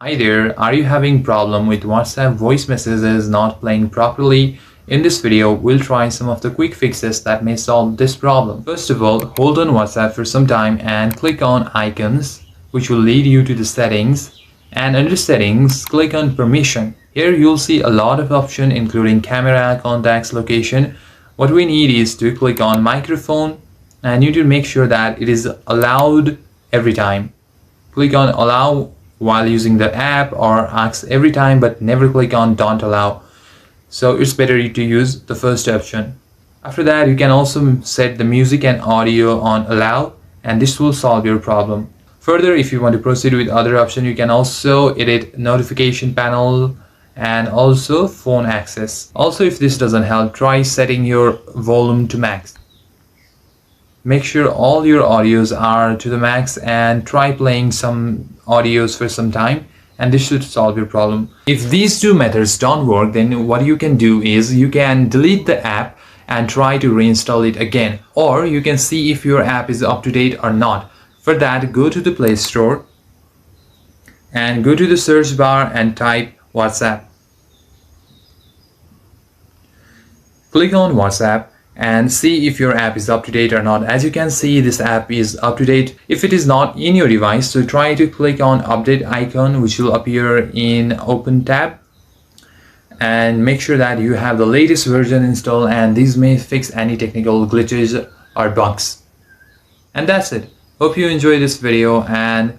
Hi there, are you having problem with WhatsApp voice messages not playing properly? In this video, we'll try some of the quick fixes that may solve this problem. First of all, hold on WhatsApp for some time and click on icons, which will lead you to the settings. And under settings, click on permission. Here you'll see a lot of options including camera, contacts, location. What we need is to click on microphone and you need to make sure that it is allowed every time. Click on allow while using the app or ask every time, but never click on don't allow. So it's better to use the first option. After that, you can also set the music and audio on allow, and this will solve your problem. Further, if you want to proceed with other option, you can also edit notification panel and also phone access. Also, if this doesn't help, try setting your volume to max. Make sure all your audios are to the max and try playing some audios for some time, and this should solve your problem. If these two methods don't work, then what you can do is you can delete the app and try to reinstall it again, or you can see if your app is up to date or not. For that, go to the Play Store and go to the search bar and type WhatsApp. Click on WhatsApp and see if your app is up to date or not. As you can see, this app is up to date. If it is not in your device, so try to click on update icon, which will appear in open tab, and make sure that you have the latest version installed, and these may fix any technical glitches or bugs. And that's it. Hope you enjoyed this video and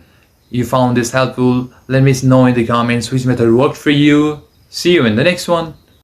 you found this helpful. Let me know in the comments which method worked for you. See you in the next one.